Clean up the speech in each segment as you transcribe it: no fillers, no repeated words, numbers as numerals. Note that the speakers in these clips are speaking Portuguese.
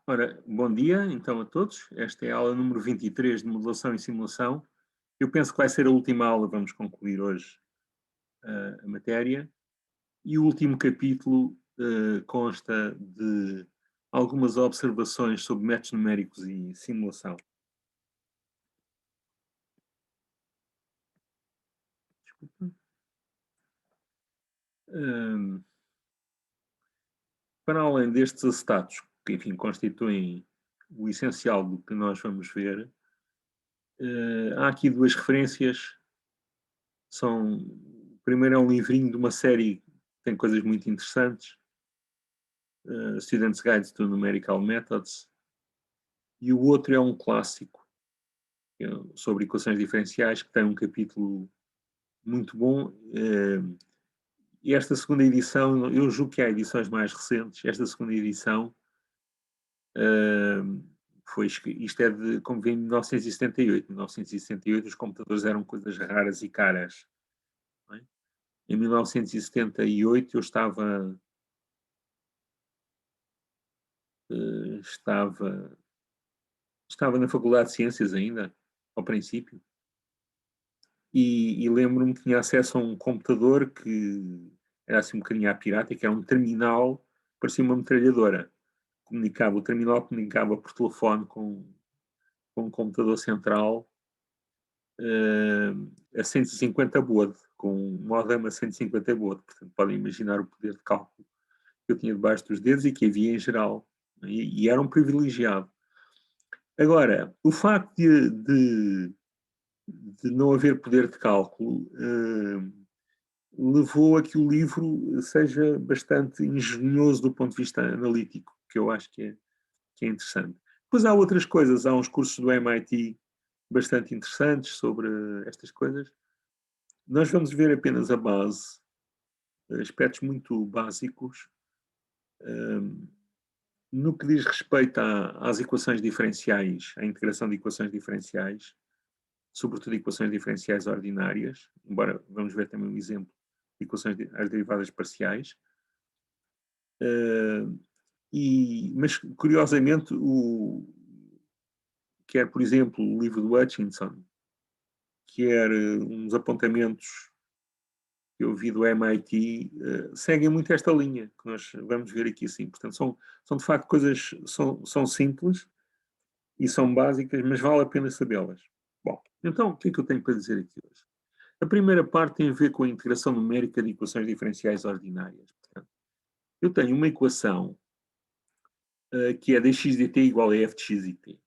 Ora, bom dia então a todos. Esta é a aula número 23 de modelação e simulação. Eu penso que vai ser a última aula, vamos concluir hoje a matéria. E o último capítulo consta de algumas observações sobre métodos numéricos e simulação. Desculpa. Para além destes acetatos, que enfim constituem o essencial do que nós vamos ver, há aqui duas referências. O primeiro é um livrinho de uma série que tem coisas muito interessantes, Student's Guide to Numerical Methods, e o outro é um clássico sobre equações diferenciais, que tem um capítulo muito bom. E esta segunda edição, eu julgo que há edições mais recentes, esta segunda edição isto é de, como vem, em 1978. Em 1978 os computadores eram coisas raras e caras. Não é? Em 1978 eu estava na Faculdade de Ciências ainda, ao princípio, e lembro-me que tinha acesso a um computador que era assim um bocadinho à pirata, que era um terminal, parecia uma metralhadora. O terminal comunicava por telefone com um computador central a 150 baud, com um modem a 150 baud. Portanto, podem imaginar o poder de cálculo que eu tinha debaixo dos dedos e que havia em geral. E era um privilegiado. Agora, o facto de não haver poder de cálculo levou a que o livro seja bastante engenhoso do ponto de vista analítico, que eu acho que é interessante. Depois há outras coisas, há uns cursos do MIT bastante interessantes sobre estas coisas. Nós vamos ver apenas a base, aspectos muito básicos. No que diz respeito às equações diferenciais, à integração de equações diferenciais, sobretudo equações diferenciais ordinárias, embora vamos ver também um exemplo de equações às derivadas parciais. Mas, curiosamente, quer, por exemplo, o livro do Hutchinson, quer uns apontamentos que eu vi do MIT, seguem muito esta linha, que nós vamos ver aqui assim. Portanto, são de facto coisas, são simples e são básicas, mas vale a pena sabê-las. Bom, então, o que é que eu tenho para dizer aqui hoje? A primeira parte tem a ver com a integração numérica de equações diferenciais ordinárias. Portanto, eu tenho uma equação que é dx dt igual a f de x e t.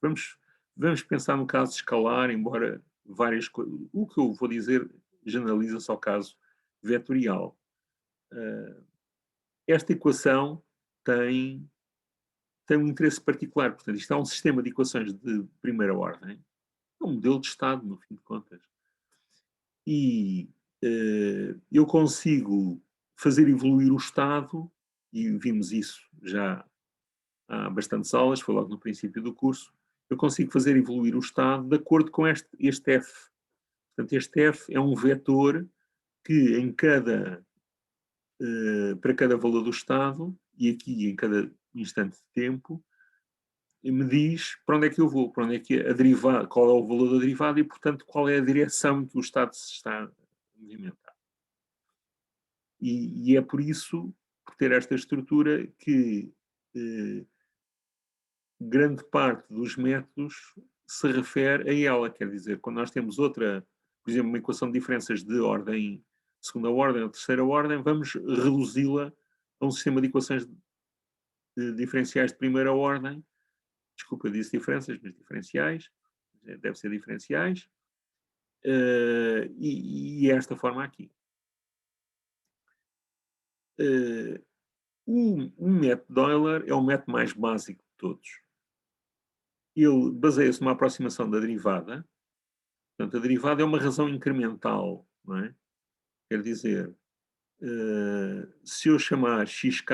Vamos pensar no caso escalar, embora várias coisas. O que eu vou dizer generaliza-se ao caso vetorial. Esta equação tem um interesse particular. Portanto, isto é um sistema de equações de primeira ordem. É um modelo de Estado, no fim de contas. E eu consigo fazer evoluir o Estado, e vimos isso já há bastantes aulas, foi logo no princípio do curso. Eu consigo fazer evoluir o Estado de acordo com este f. Portanto, este f é um vetor que para cada valor do Estado, e aqui em cada instante de tempo, me diz para onde é que eu vou, para onde é que a derivada, qual é o valor da derivada e, portanto, qual é a direção que o Estado se está a movimentar. E é por isso, por ter esta estrutura, que grande parte dos métodos se refere a ela. Quer dizer, quando nós temos outra, por exemplo, uma equação de diferenças de ordem segunda ordem ou terceira ordem, vamos reduzi-la a um sistema de equações diferenciais de primeira ordem. Desculpa, eu disse diferenças, mas diferenciais. Deve ser diferenciais. E é esta forma aqui. O método de Euler é o método mais básico de todos. Ele baseia-se numa aproximação da derivada. Portanto, a derivada é uma razão incremental, não é? Quer dizer, se eu chamar xk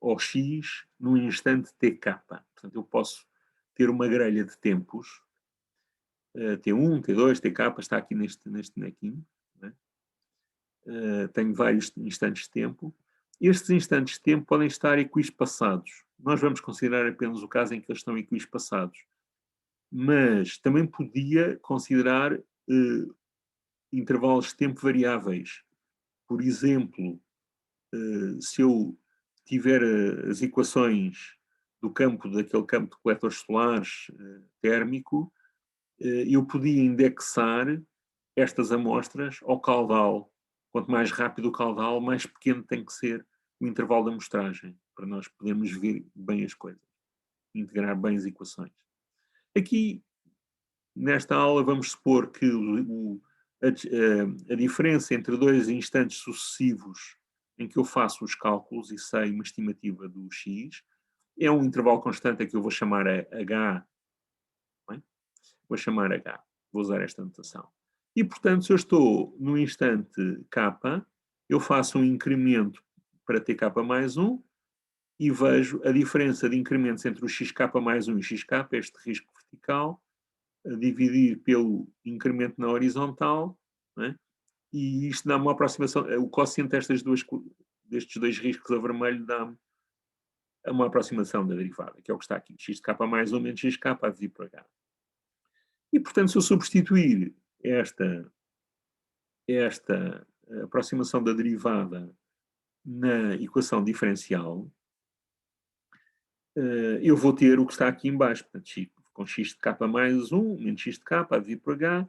ao x num instante tk, portanto, eu posso ter uma grelha de tempos, T1, T2, TK, está aqui neste bonequinho, né? Tenho vários instantes de tempo, Estes instantes de tempo podem estar equiespaçados. Nós vamos considerar apenas o caso em que eles estão equiespaçados. Mas também podia considerar intervalos de tempo variáveis. Por exemplo, se eu tiver as equações do campo, daquele campo de coletores solares térmico, eu podia indexar estas amostras ao caudal. Quanto mais rápido o caudal, mais pequeno tem que ser o intervalo da amostragem, para nós podermos ver bem as coisas, integrar bem as equações. Aqui, nesta aula, vamos supor que a diferença entre dois instantes sucessivos em que eu faço os cálculos e sei uma estimativa do x é um intervalo constante a que eu vou chamar h. Bem? Vou chamar h. Vou usar esta notação. E, portanto, se eu estou no instante k, eu faço um incremento para tk mais 1 e vejo a diferença de incrementos entre o xk mais 1 e o xk, este risco vertical, a dividir pelo incremento na horizontal, né? E isto dá-me uma aproximação, o quociente destes dois riscos a vermelho dá-me uma aproximação da derivada, que é o que está aqui, xk mais 1 menos xk a dividir por h. E, portanto, se eu substituir esta aproximação da derivada na equação diferencial, eu vou ter o que está aqui em baixo, portanto, com x de k mais 1 menos x de k a dividir por h,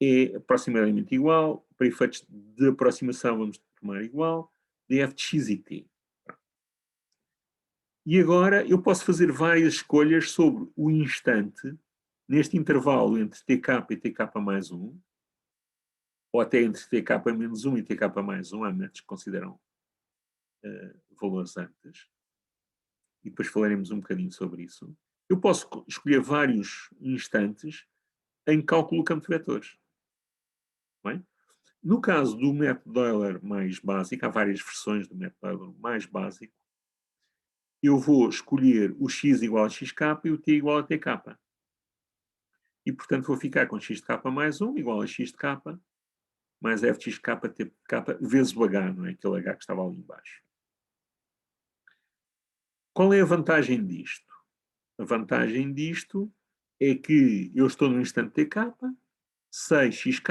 é aproximadamente igual, para efeitos de aproximação vamos tomar igual, df de x e t. E agora eu posso fazer várias escolhas sobre o instante, neste intervalo entre tk e tk mais 1, ou até entre tk menos 1 e tk mais 1, há métodos que consideram valores antes, e depois falaremos um bocadinho sobre isso. Eu posso escolher vários instantes em cálculo do campo de vetores. Bem? No caso do método Euler mais básico, há várias versões do método Euler mais básico, eu vou escolher o x igual a xk e o t igual a tk. E, portanto, vou ficar com x de k mais 1 igual a x de k mais f de xk t k vezes o h, não é? Aquele h que estava ali embaixo. Qual é a vantagem disto? A vantagem disto é que eu estou no instante tk, sei xk,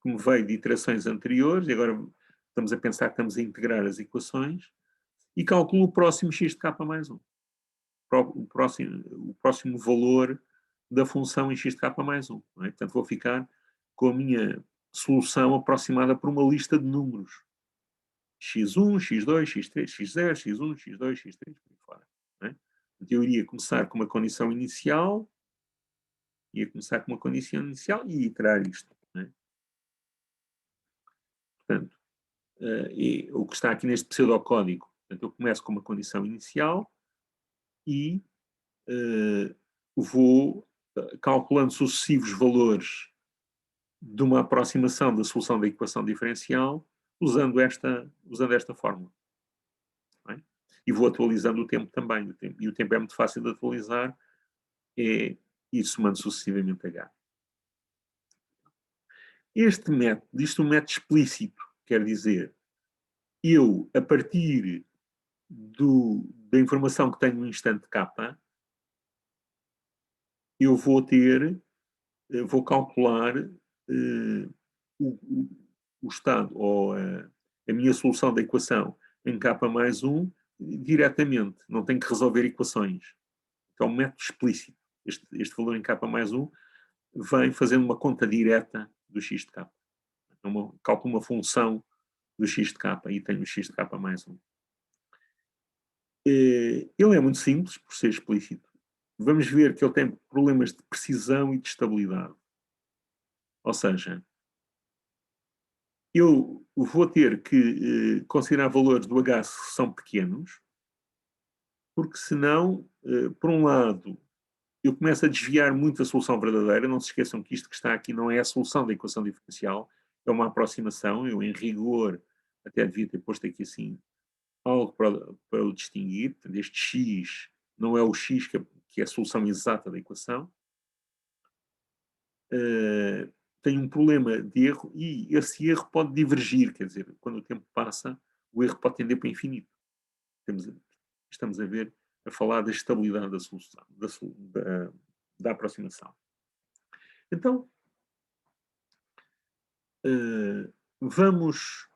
que me veio de iterações anteriores, e agora estamos a pensar que estamos a integrar as equações, e calculo o próximo x de k mais 1. O próximo valor da função em x de k mais 1. Não é? Portanto, vou ficar com a minha solução aproximada por uma lista de números. x1, x2, x3, x0, x1, x2, x3, por aí fora. Não é? Portanto, eu iria começar com uma condição inicial, e iterar isto. Não é? Portanto, o que está aqui neste pseudocódigo, portanto, eu começo com uma condição inicial e vou calculando sucessivos valores de uma aproximação da solução da equação diferencial usando esta fórmula. É? E vou atualizando o tempo também. E o tempo é muito fácil de atualizar, e somando sucessivamente H. Este método, isto é um método explícito, quer dizer, eu, a partir da informação que tenho no instante K, eu vou calcular o estado ou a minha solução da equação em K mais 1 diretamente, não tenho que resolver equações. Então, é um método explícito. Este valor em K mais 1 vem fazendo uma conta direta do x de K. Calculo uma função do x de K e tenho o x de K mais 1. Ele é muito simples, por ser explícito. Vamos ver que ele tem problemas de precisão e de estabilidade. Ou seja, eu vou ter que considerar valores do H que são pequenos, porque senão, por um lado, eu começo a desviar muito a solução verdadeira. Não se esqueçam que isto que está aqui não é a solução da equação diferencial, é uma aproximação. Eu, em rigor, até devia ter posto aqui assim algo para o distinguir. Portanto, este x não é o x que é a solução exata da equação. Tem um problema de erro e esse erro pode divergir, quer dizer, quando o tempo passa, o erro pode tender para o infinito. Estamos a ver, a falar da estabilidade da solução, da aproximação. Então, vamos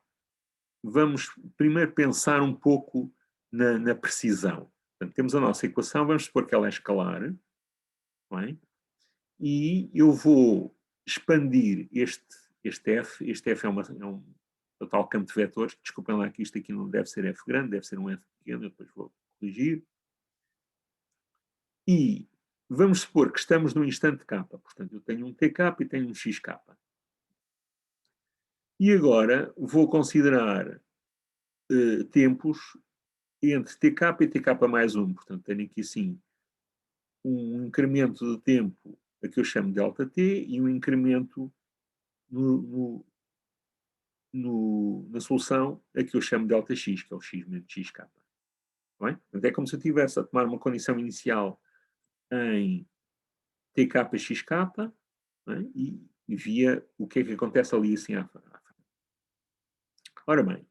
primeiro pensar um pouco na precisão. Portanto, temos a nossa equação, vamos supor que ela é escalar, não é? E eu vou expandir este f. Este f é um tal campo de vetores. Desculpem lá que isto aqui não deve ser f grande, deve ser um f pequeno, eu depois vou corrigir. E vamos supor que estamos no instante k. Portanto, eu tenho um tk e tenho um xk. E agora vou considerar tempos entre tk e tk mais 1. Portanto, tenho aqui sim um incremento de tempo a que eu chamo de ΔT e um incremento na solução a que eu chamo de ΔX, que é o x menos xk. Bem? Portanto, é como se eu estivesse a tomar uma condição inicial em tk xk, é? E via o que é que acontece ali assim à frente. Ora bem,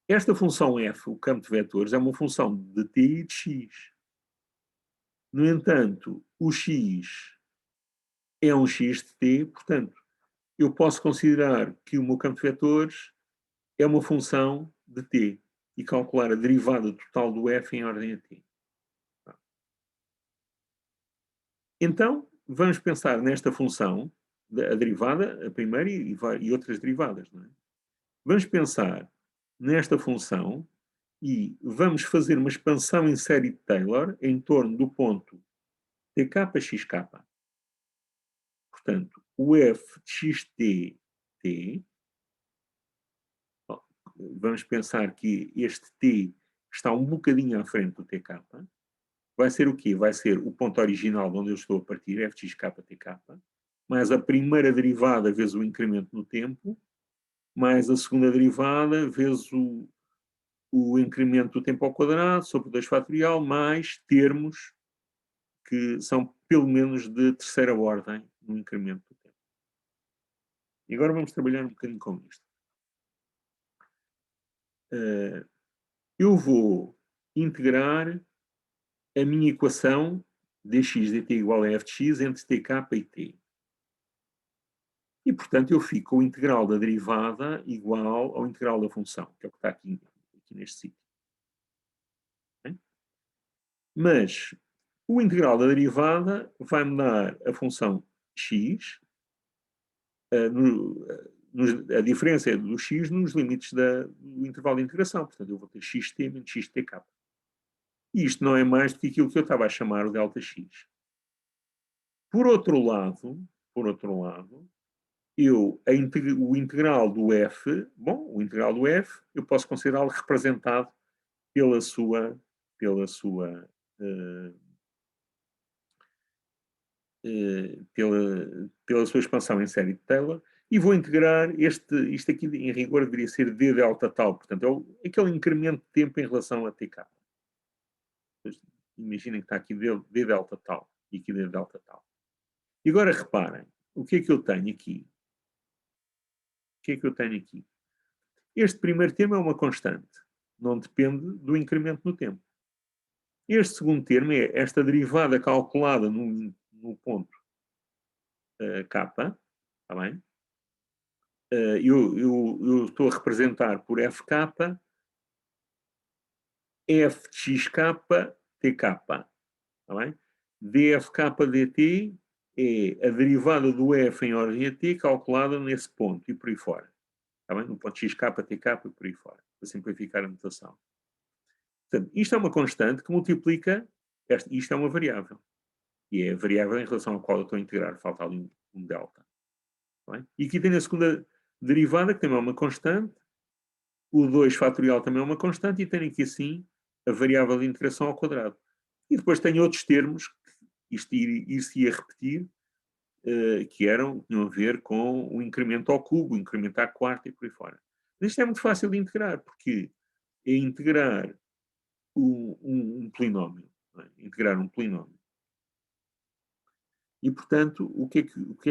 esta função f, o campo de vetores, é uma função de t e de x. No entanto, o x é um x de t, portanto, eu posso considerar que o meu campo de vetores é uma função de t e calcular a derivada total do f em ordem a t. Então, vamos pensar nesta função, a derivada, a primeira e outras derivadas. Não é? Vamos pensar nesta função e vamos fazer uma expansão em série de Taylor em torno do ponto tk/xk. Portanto, o f de xt, t, vamos pensar que este t está um bocadinho à frente do tk, vai ser o quê? Vai ser o ponto original de onde eu estou a partir, f de xk, tk, mais a primeira derivada vezes o incremento no tempo, mais a segunda derivada vezes o incremento do tempo ao quadrado sobre 2 fatorial, mais termos que são pelo menos de terceira ordem no incremento do tempo. E agora vamos trabalhar um bocadinho com isto. Eu vou integrar a minha equação dx dt igual a f de x entre tk e t. E, portanto, eu fico com o integral da derivada igual ao integral da função, que é o que está aqui neste sítio. Okay? Mas o integral da derivada vai-me dar a função x, a diferença do x nos limites do intervalo de integração. Portanto, eu vou ter xt menos xtk. E isto não é mais do que aquilo que eu estava a chamar o ΔX. Por outro lado, o integral do f, o integral do f, eu posso considerá-lo representado pela sua expansão em série de Taylor, e vou integrar isto aqui em rigor deveria ser d delta tal, portanto é aquele incremento de tempo em relação a tk. Imaginem que está aqui d delta tal e aqui d delta tal. E agora reparem, o que é que eu tenho aqui? Este primeiro termo é uma constante, não depende do incremento no tempo. Este segundo termo é esta derivada calculada no ponto k, está bem? Eu estou a representar por fk, f de xk, tk, está bem? dfk dt é a derivada do f em ordem a t calculada nesse ponto e por aí fora. Está bem? No ponto xk, tk e por aí fora, para simplificar a notação. Portanto, isto é uma constante que multiplica, isto é uma variável. E é a variável em relação à qual eu estou a integrar, falta ali um delta. Tá e aqui tenho a segunda derivada, que também é uma constante, o 2 fatorial também é uma constante, e tenho aqui assim a variável de integração ao quadrado. E depois tenho outros termos, que isto ia repetir, que tinham a ver com o incremento ao cubo, o incremento à quarta e por aí fora. Mas isto é muito fácil de integrar, porque é integrar um polinómio. É? Integrar um polinómio. E, portanto, o que é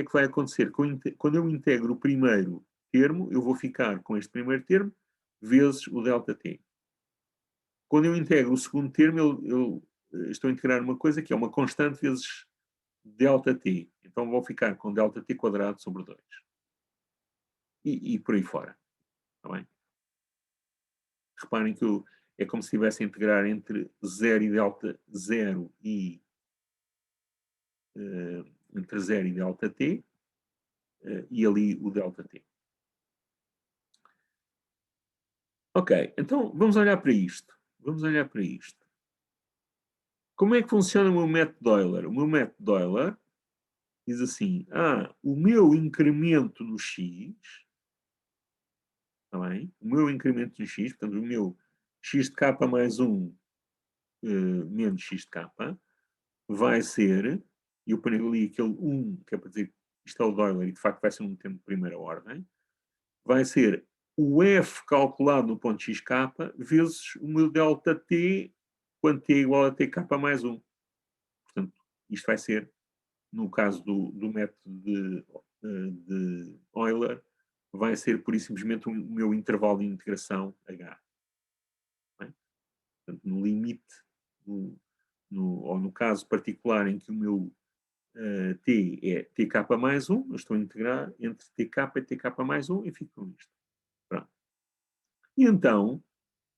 que vai acontecer? Quando eu integro o primeiro termo, eu vou ficar com este primeiro termo, vezes o ΔT. Quando eu integro o segundo termo, eu estou a integrar uma coisa que é uma constante vezes ΔT. Então vou ficar com ΔT quadrado sobre 2. E por aí fora. Está bem? Reparem que é como se estivesse a integrar entre 0 e delta 0 e entre 0 e ΔT e ali o ΔT. Ok, então vamos olhar para isto. Vamos olhar para isto. Como é que funciona o meu método Euler? O meu método Euler diz assim, o meu incremento no x, está bem? O meu incremento no x, portanto, o meu x de k mais 1 menos x de k, vai ser, e eu ponho ali aquele 1, que é para dizer que isto é o de Euler, e de facto vai ser um termo de primeira ordem, vai ser o f calculado no ponto xk vezes o meu delta t, quando t é igual a tk mais 1. Portanto, isto vai ser, no caso do método de Euler, vai ser pura e simplesmente o meu intervalo de integração h. Bem? Portanto, no limite, ou no caso particular em que o meu t é tk mais 1, eu estou a integrar entre tk e tk mais 1 e fico com isto. Pronto. E então,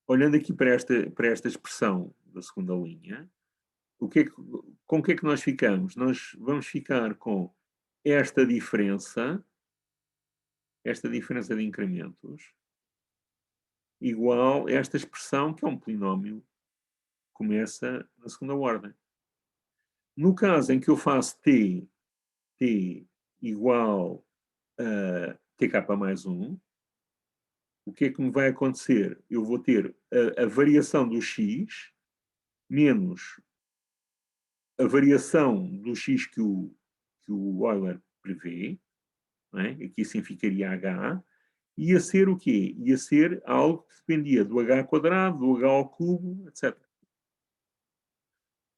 olhando aqui para esta expressão da segunda linha, com o que é que nós ficamos? Nós vamos ficar com esta diferença de incrementos, igual a esta expressão, que é um polinómio, começa na segunda ordem. No caso em que eu faço t igual a tk mais 1, o que é que me vai acontecer? Eu vou ter a variação do x menos a variação do x que o Euler prevê, não é? Aqui assim ficaria h, ia ser o quê? Ia ser algo que dependia do h quadrado, do h ao cubo, etc.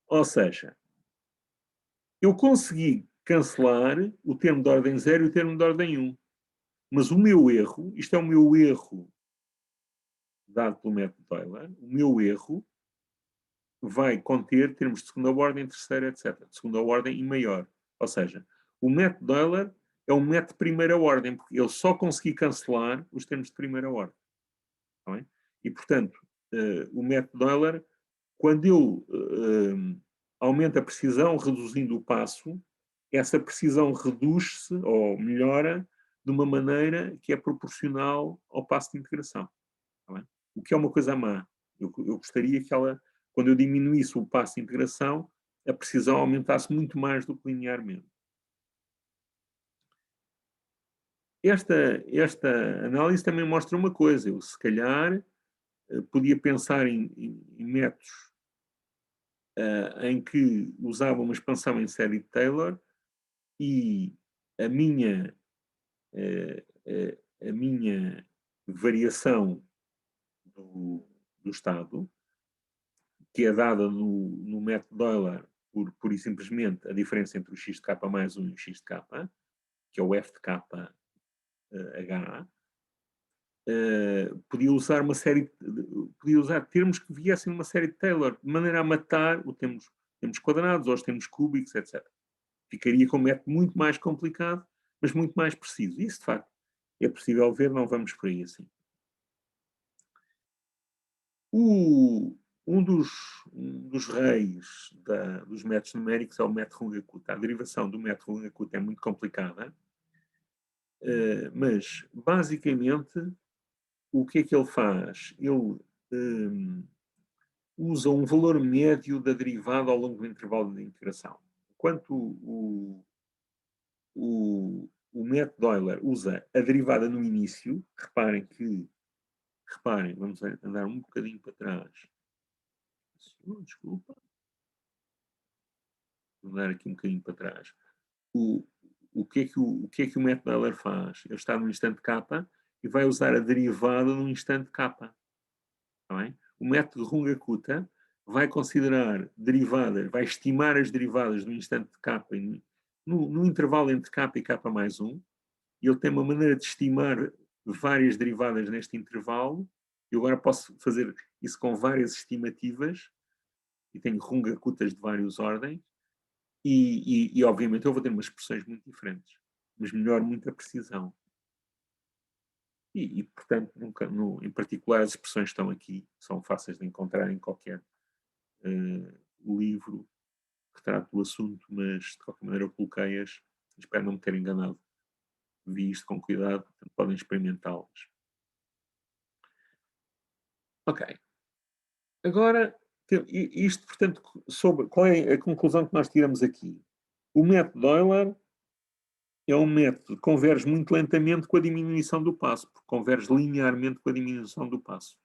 Ou seja, eu consegui cancelar o termo de ordem 0 e o termo de ordem 1. Mas o meu erro, isto é o meu erro dado pelo método Euler, o meu erro vai conter termos de segunda ordem, terceira, etc. De segunda ordem e maior. Ou seja, o método Euler é um método de primeira ordem, porque eu só consegui cancelar os termos de primeira ordem. Tá bem? E, portanto, o método Euler, quando eu aumento a precisão reduzindo o passo, essa precisão reduz-se ou melhora de uma maneira que é proporcional ao passo de integração. Tá bem? O que é uma coisa má. Eu gostaria que ela, quando eu diminuísse o passo de integração, a precisão aumentasse muito mais do que linearmente. Esta análise também mostra uma coisa. Eu, se calhar, podia pensar em métodos em que usava uma expansão em série de Taylor e a minha variação do estado, que é dada no método Euler por e simplesmente a diferença entre o x de k mais 1 e o x de k, que é o f de k h, podia usar podia usar termos que viessem numa série de Taylor, de maneira a matar os termos quadrados ou os termos cúbicos, etc. Ficaria com um método muito mais complicado, mas muito mais preciso. Isso, de facto, é possível ver, não vamos por aí assim. Um dos reis dos métodos numéricos é o método Runge-Kutta. A derivação do método Runge-Kutta é muito complicada, mas, basicamente, o que é que ele faz? Ele usa um valor médio da derivada ao longo do intervalo de integração. Enquanto o método Euler usa a derivada no início, reparem, vamos andar um bocadinho para trás. Desculpa. Vou andar aqui um bocadinho para trás. O que é que o método Euler faz? Ele está no instante k e vai usar a derivada no instante k. Tá bem? O método Runge-Kutta vai considerar derivadas, vai estimar as derivadas no instante k, no intervalo entre k e k mais 1, e ele tem uma maneira de estimar várias derivadas neste intervalo, Eu agora posso fazer isso com várias estimativas, e tenho rungakutas de várias ordens, e obviamente eu vou ter umas expressões muito diferentes, mas melhor muita precisão. Portanto, em particular, as expressões estão aqui, são fáceis de encontrar em qualquer livro que trate do assunto, mas de qualquer maneira eu coloquei-as, espero não me ter enganado. Vi isto com cuidado, portanto, podem experimentá-las. Ok. Agora, isto, portanto, sobre qual é a conclusão que nós tiramos aqui? O método Euler é um método que converge muito lentamente com a diminuição do passo, porque converge linearmente com a diminuição do passo.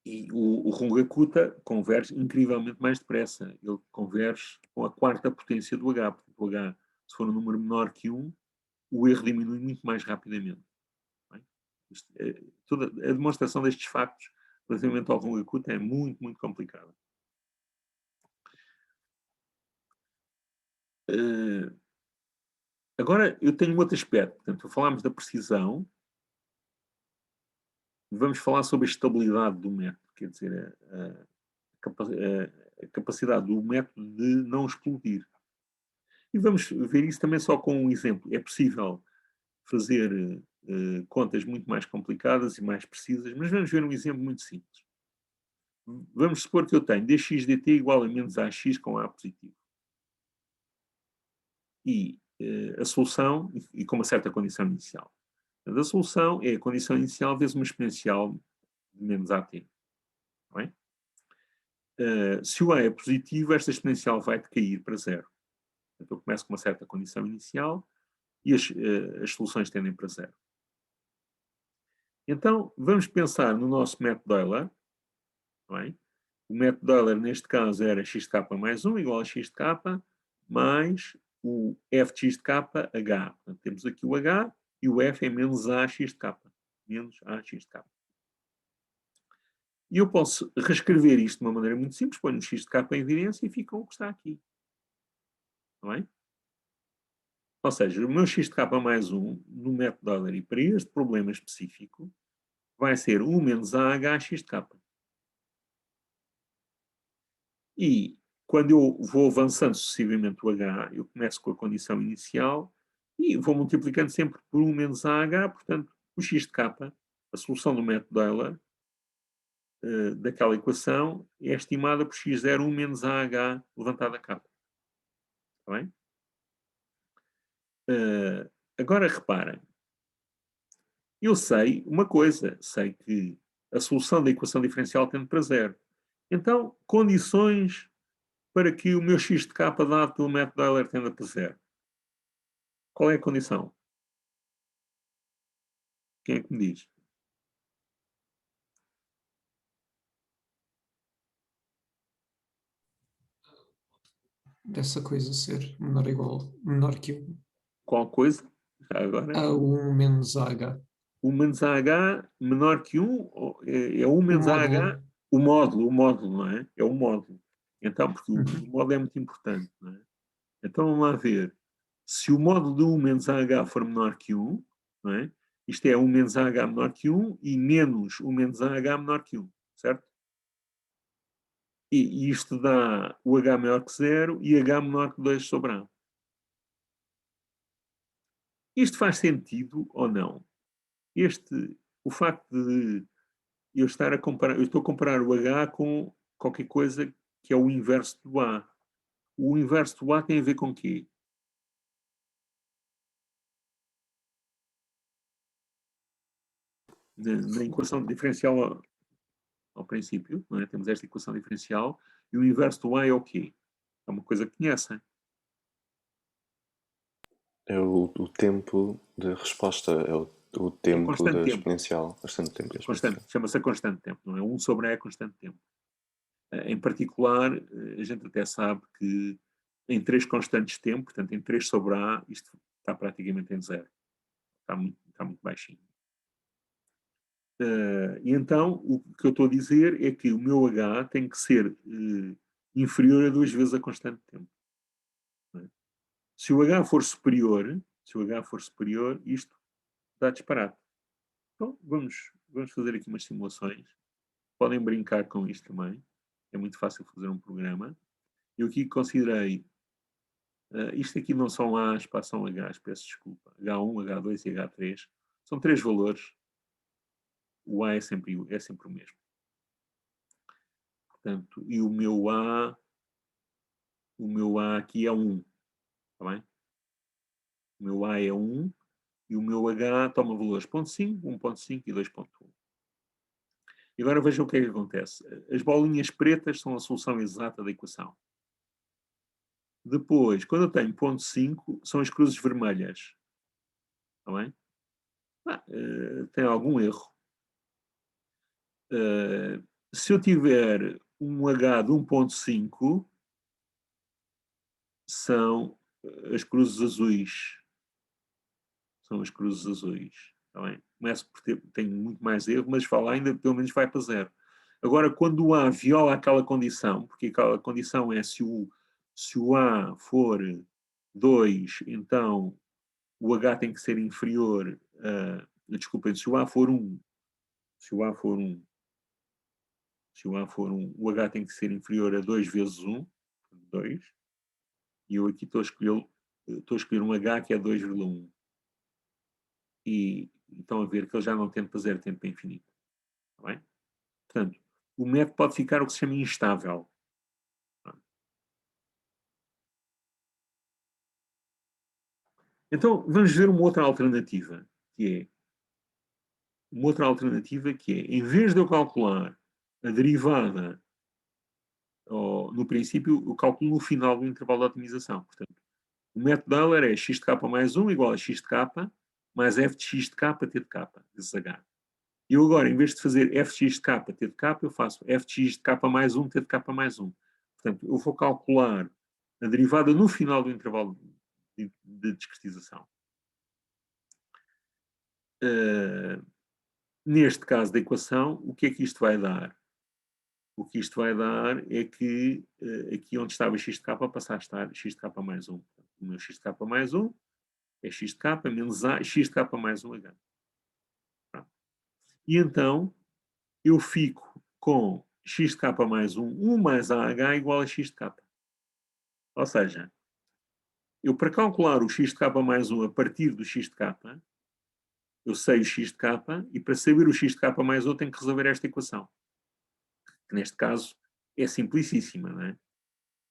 E o Rungakuta converge incrivelmente mais depressa. Ele converge com a quarta potência do H. Porque o H, se for um número menor que 1, o erro diminui muito mais rapidamente. Toda a demonstração destes factos relativamente ao Rungakuta é muito, muito complicada. Agora, eu tenho outro aspecto. Portanto, falámos da precisão. Vamos falar sobre a estabilidade do método. Quer dizer, a capacidade do método de não explodir. E vamos ver isso também só com um exemplo. É possível fazer contas muito mais complicadas e mais precisas, mas vamos ver um exemplo muito simples. Vamos supor que eu tenho dx dt igual a menos ax com a positivo. E a solução, e com uma certa condição inicial. A solução é a condição inicial vezes uma exponencial de menos at. Não é? Se o a é positivo, esta exponencial vai decair para zero. Então eu começo com uma certa condição inicial e as soluções tendem para zero. Então, vamos pensar no nosso método Euler. Não é? O método Euler, neste caso, era x de k mais 1 igual a x de k mais o f de x de k, h. Portanto, temos aqui o h e o f é menos a x de k. Menos a x de k. E eu posso reescrever isto de uma maneira muito simples, ponho o x de k em evidência e fica o que está aqui. Não é? Ou seja, o meu x de k mais 1 no método Euler e para este problema específico vai ser 1 menos AH x de k. E quando eu vou avançando sucessivamente o H, eu começo com a condição inicial e vou multiplicando sempre por 1 menos AH, portanto, o x de k, a solução do método Euler, daquela equação, é estimada por x0 1 menos AH levantado a k. Está bem? Agora reparem, eu sei uma coisa, sei que a solução da equação diferencial tende para zero. Então, condições para que o meu x de k dado pelo método Euler tenda para zero. Qual é a condição? Quem é que me diz? Dessa coisa ser menor ou igual, menor que 1. Qual coisa? Já agora? A 1 menos AH. 1 menos AH menor que 1? É 1 O menos AH, módulo. o módulo, não é? É o módulo. Então, porque o módulo é muito importante, não é? Então, vamos lá ver. Se o módulo de 1 menos AH for menor que 1, não é? Isto é 1 menos AH menor que 1 e menos 1 menos AH menor que 1, certo? E isto dá o H maior que 0 e H menor que 2 sobre A. Isto faz sentido ou não? O facto de eu estar a comparar, eu estou a comparar o H com qualquer coisa que é o inverso do A. O inverso do A tem a ver com o quê? Na equação diferencial ao princípio, não é? Temos esta equação diferencial e o inverso do A é o quê? É uma coisa que conhecem. É o tempo de resposta, é o tempo da exponencial. Constante tempo. Chama-se a constante de tempo, não é? 1 sobre A é constante de tempo. Em particular, a gente até sabe que em 3 constantes de tempo, portanto, em 3 sobre A, isto está praticamente em zero. Está muito baixinho. E então, o que eu estou a dizer é que o meu H tem que ser inferior a 2 vezes a constante de tempo. Não é? Se o H for superior, isto dá disparate. Então, vamos fazer aqui umas simulações. Podem brincar com isto também. É muito fácil fazer um programa. Eu aqui considerei... isto aqui não são A's, são H's, peço desculpa. H1, H2 e H3. São 3 valores. O A é sempre o mesmo. Portanto, e o meu A aqui é 1. Está bem? O meu A é 1 e o meu H toma valores 0.5, 1.5 e 2.1. E agora vejam o que é que acontece. As bolinhas pretas são a solução exata da equação. Depois, quando eu tenho 0.5, são as cruzes vermelhas. Está bem? Tem algum erro. Se eu tiver um H de 1.5, são as cruzes azuis. São as cruzes azuis. Está bem? Começo por tenho muito mais erro, mas ainda pelo menos vai para 0. Agora, quando o A viola aquela condição, porque aquela condição é se o A for 2, então o H tem que ser inferior a... Desculpem, se o A for 1, o H tem que ser inferior a 2 vezes 1, 2, e eu aqui estou a escolher um H que é 2,1. E estão a ver que ele já não tende para 0, tende para infinito. Está bem? Portanto, o método pode ficar o que se chama instável. Então, vamos ver uma outra alternativa, que é, em vez de eu calcular a derivada, no princípio, eu calculo no final do intervalo de otimização. Portanto, o método de Euler é x de k mais 1 igual a x de k mais f de x de k t de k, vezes h. E eu agora, em vez de fazer f de x de k t de k, eu faço f de x de k mais 1 t de k mais 1. Portanto, eu vou calcular a derivada no final do intervalo de discretização. Neste caso da equação, o que é que isto vai dar? O que isto vai dar é que aqui onde estava x de k passa a estar x de k mais 1. O meu x de k mais 1 é x de k menos a x de k mais 1h. E então eu fico com x de k mais 1 mais AH igual a x de k. Ou seja, eu para calcular o x de k mais 1 a partir do x de k, eu sei o x de k, e para saber o x de k mais 1 tenho que resolver esta equação. Que neste caso é simplicíssima, não é?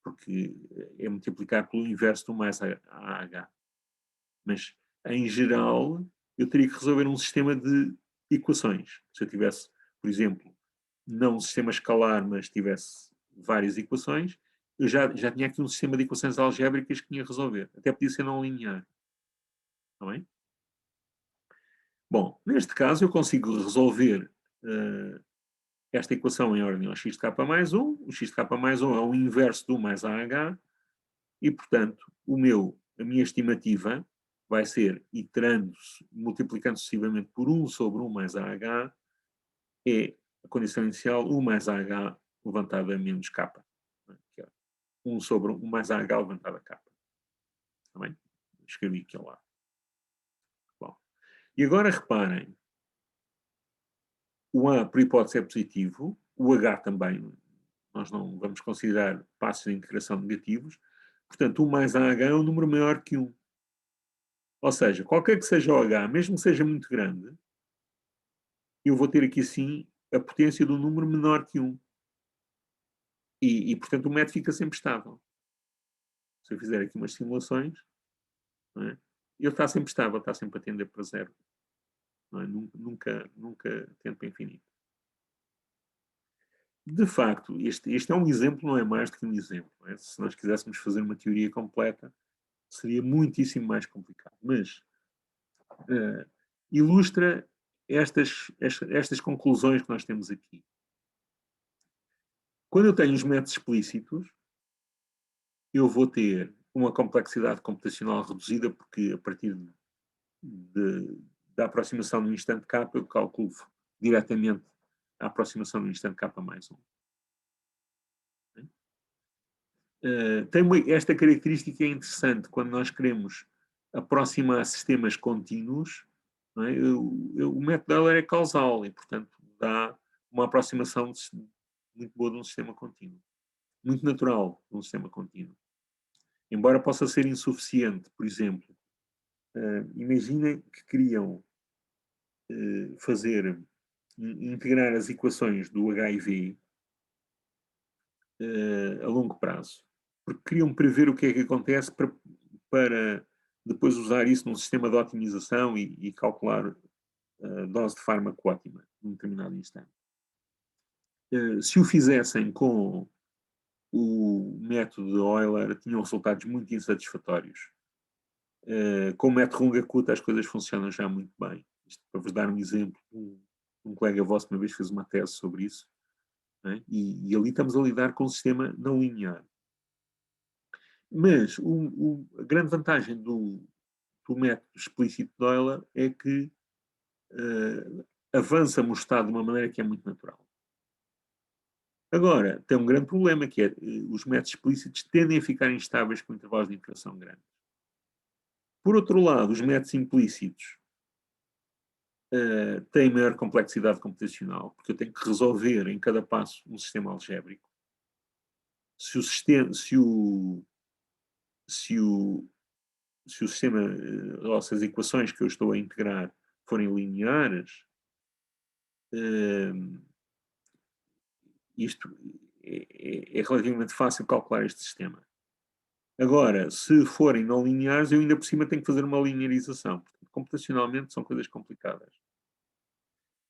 Porque é multiplicar pelo inverso do mais AH. Mas, em geral, eu teria que resolver um sistema de equações. Se eu tivesse, por exemplo, não um sistema escalar, mas tivesse várias equações, eu já tinha aqui um sistema de equações algébricas que tinha a resolver. Até podia ser não linear. Está bem? Bom, neste caso eu consigo resolver esta equação em ordem ao x de k mais 1. O x de k mais 1 é o inverso do mais AH. E, portanto, a minha estimativa vai ser, iterando-se, multiplicando sucessivamente por 1 sobre 1 mais AH, é a condição inicial 1 mais AH levantado a menos K. Que é 1 sobre 1 mais AH levantado a K. Está bem? Escrevi aqui ao lado. Bom. E agora reparem, o A, por hipótese, é positivo, o H também, nós não vamos considerar passos de integração negativos, portanto, 1 mais AH é um número maior que 1. Ou seja, qualquer que seja o H, mesmo que seja muito grande, eu vou ter aqui sim a potência de um número menor que 1. E portanto, o método fica sempre estável. Se eu fizer aqui umas simulações, não é? Ele está sempre estável, está sempre a tender para 0. Não é? Nunca tende para infinito. De facto, este é um exemplo, não é mais do que um exemplo. É? Se nós quiséssemos fazer uma teoria completa, seria muitíssimo mais complicado. Mas ilustra estas conclusões que nós temos aqui. Quando eu tenho os métodos explícitos, eu vou ter uma complexidade computacional reduzida, porque a partir da aproximação no instante k, eu calculo diretamente a aproximação no instante k mais 1. Tem esta característica é interessante quando nós queremos aproximar sistemas contínuos, não é? O método Euler é causal e, portanto, dá uma aproximação muito boa de um sistema contínuo. Muito natural de um sistema contínuo. Embora possa ser insuficiente, por exemplo, imaginem que queriam integrar as equações do HIV a longo prazo. Porque queriam prever o que é que acontece para depois usar isso num sistema de otimização e calcular a dose de fármaco ótima num determinado instante. Se o fizessem com o método de Euler, tinham resultados muito insatisfatórios. Com o método Runge-Kutta as coisas funcionam já muito bem. Isto para vos dar um exemplo, um colega vosso uma vez fez uma tese sobre isso, né? E ali estamos a lidar com um sistema não linear. Mas a grande vantagem do método explícito de Euler é que avança-me o estado de uma maneira que é muito natural. Agora, tem um grande problema, que é os métodos explícitos tendem a ficar instáveis com intervalos de interação grandes. Por outro lado, os métodos implícitos têm maior complexidade computacional, porque eu tenho que resolver em cada passo um sistema algébrico. Se o sistema, ou se as equações que eu estou a integrar forem lineares, isto é relativamente fácil calcular este sistema. Agora, se forem não lineares, eu ainda por cima tenho que fazer uma linearização. Portanto, computacionalmente são coisas complicadas.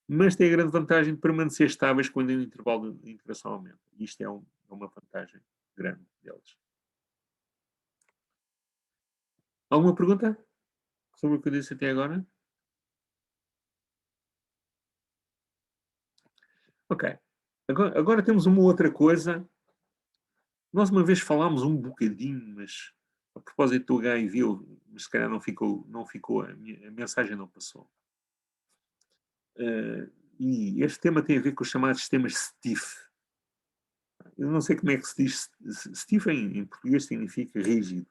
Mas tem a grande vantagem de permanecer estáveis quando o intervalo de integração aumenta. E isto é uma vantagem grande deles. Alguma pergunta sobre o que eu disse até agora? Ok. Agora temos uma outra coisa. Nós uma vez falámos um bocadinho, mas a propósito do HIV, mas se calhar não ficou a mensagem não passou. E este tema tem a ver com os chamados sistemas STIF. Eu não sei como é que se diz. STIF em português significa rígido.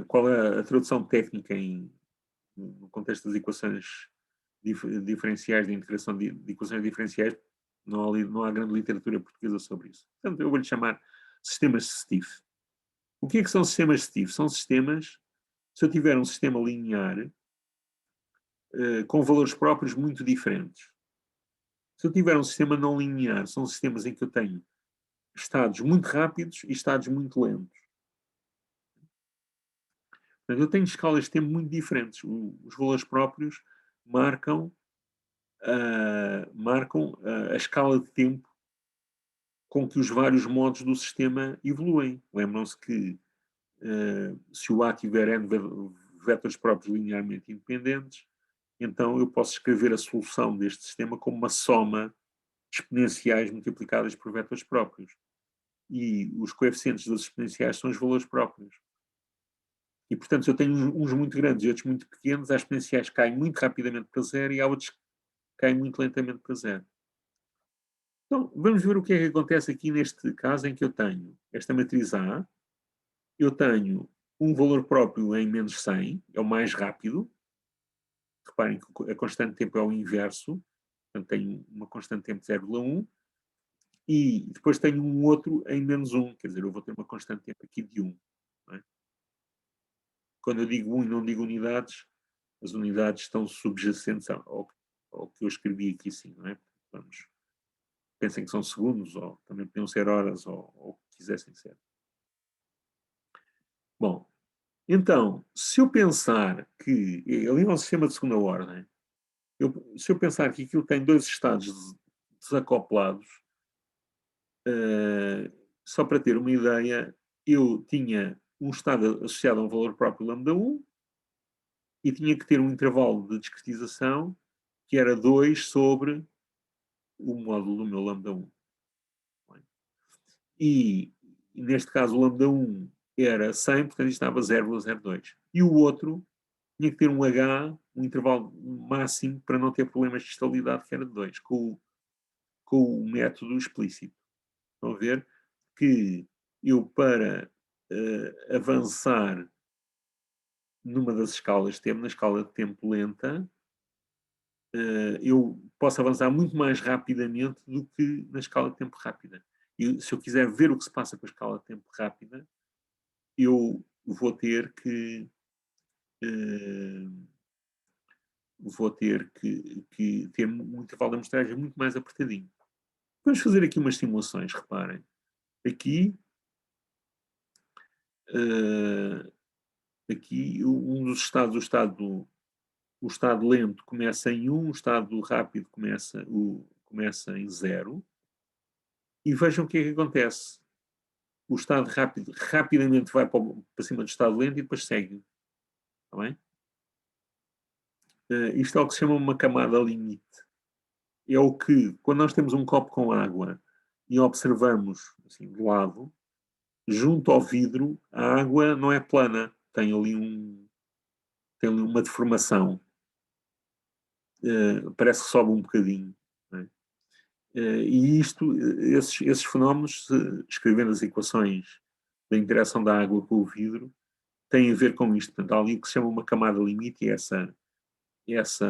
Qual é a tradução técnica no contexto das equações diferenciais, de integração de equações diferenciais? Não há grande literatura portuguesa sobre isso. Portanto, eu vou-lhe chamar sistemas STIF. O que é que são sistemas STIF? São sistemas, se eu tiver um sistema linear com valores próprios muito diferentes. Se eu tiver um sistema não linear, são sistemas em que eu tenho estados muito rápidos e estados muito lentos. Portanto, eu tenho escalas de tempo muito diferentes. Os valores próprios marcam a escala de tempo com que os vários modos do sistema evoluem. Lembram-se que se o A tiver n vetores próprios linearmente independentes, então eu posso escrever a solução deste sistema como uma soma de exponenciais multiplicadas por vetores próprios. E os coeficientes das exponenciais são os valores próprios. E, portanto, se eu tenho uns muito grandes e outros muito pequenos, as exponenciais caem muito rapidamente para zero e há outros que caem muito lentamente para zero. Então, vamos ver o que é que acontece aqui neste caso em que eu tenho esta matriz A, eu tenho um valor próprio em menos 100, é o mais rápido. Reparem que a constante de tempo é o inverso, portanto tenho uma constante de tempo de 0,1, e depois tenho um outro em menos 1, quer dizer, eu vou ter uma constante de tempo aqui de 1. Não é? Quando eu digo 1 e não digo unidades, as unidades estão subjacentes ao que eu escrevi aqui, sim, não é? Pensem que são segundos, ou também podiam ser horas, ou o que quisessem ser. Bom, então, se eu pensar que ali é um sistema de segunda ordem, se eu pensar que aquilo tem dois estados desacoplados, só para ter uma ideia, eu tinha um estado associado a um valor próprio lambda1 e tinha que ter um intervalo de discretização que era 2 sobre o módulo do meu lambda1. E neste caso o lambda1 era 100, portanto estava 0,02. E o outro tinha que ter um H, um intervalo máximo, para não ter problemas de estabilidade, que era de 2, com o método explícito. Estão a ver que eu, para avançar numa das escalas de tempo, na escala de tempo lenta, eu posso avançar muito mais rapidamente do que na escala de tempo rápida. E se eu quiser ver o que se passa com a escala de tempo rápida, eu vou ter que ter um intervalo de amostragem muito mais apertadinho. Vamos fazer aqui umas simulações, reparem. Aqui, um dos estados, o estado lento começa em 1, o estado rápido começa em 0. E vejam o que é que acontece. O estado rápido rapidamente vai para cima do estado lento e depois segue. Está bem? Isto é o que se chama uma camada limite. É o que, quando nós temos um copo com água e observamos assim, de lado, junto ao vidro, a água não é plana. Tem ali uma deformação. Parece que sobe um bocadinho. Não é? E esses fenómenos, escrevendo as equações da interação da água com o vidro, têm a ver com isto. Portanto, há ali o que se chama uma camada limite, e esse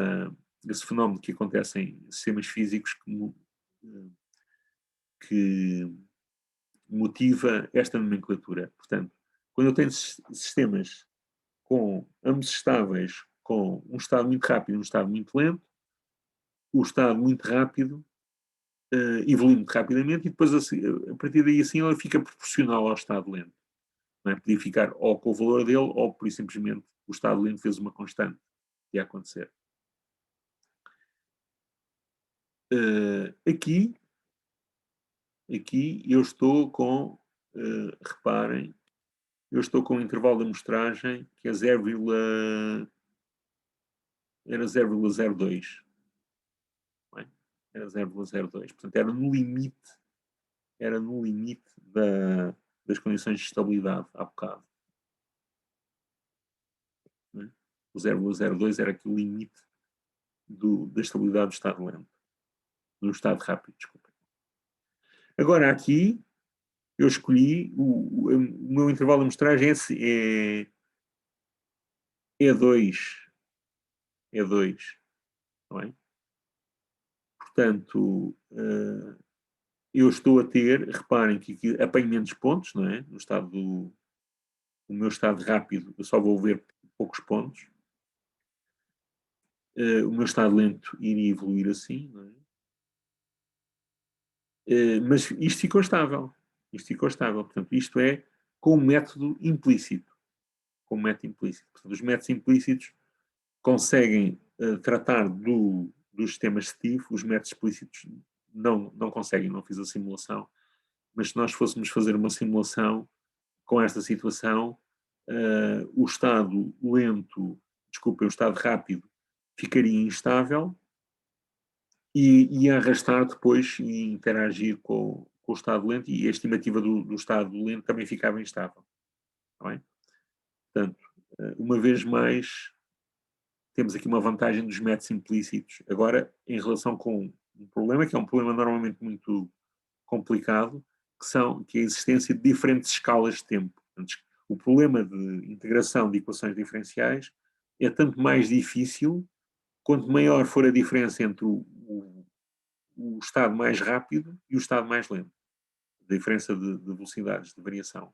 fenómeno que acontece em sistemas físicos que motiva esta nomenclatura. Portanto, quando eu tenho sistemas com ambos estáveis, com um estado muito rápido e um estado muito lento, o estado muito rápido evolui muito rapidamente e depois, a partir daí, assim, ela fica proporcional ao estado lento. Não é? Podia ficar ou com o valor dele, ou por isso simplesmente o estado lento fez uma constante de acontecer. Aqui eu estou com, reparem, eu estou com um intervalo de amostragem que é era 0,02. Era 0,02. Portanto, era no limite das condições de estabilidade há bocado. É? O 0,02 era aqui o limite da estabilidade do estado lento. Do estado rápido, desculpa. Agora aqui, eu escolhi, o meu intervalo de amostragem é 2. É 2. Está bem? Portanto, eu estou a ter, reparem que aqui apanho menos pontos, não é? O meu estado rápido, eu só vou ver poucos pontos. O meu estado lento iria evoluir assim, não é? Mas isto ficou estável. Portanto, isto é com um método implícito. Portanto, os métodos implícitos conseguem tratar dos sistemas Steve, os métodos explícitos não conseguem, não fiz a simulação, mas se nós fôssemos fazer uma simulação com esta situação, o estado rápido ficaria instável e ia arrastar depois e interagir com o estado lento, e a estimativa do estado lento também ficava instável. Está bem? Portanto, uma vez mais, temos aqui uma vantagem dos métodos implícitos. Agora, em relação com um problema, que é um problema normalmente muito complicado, que é a existência de diferentes escalas de tempo. Portanto, o problema de integração de equações diferenciais é tanto mais difícil quanto maior for a diferença entre o estado mais rápido e o estado mais lento. A diferença de velocidades de variação.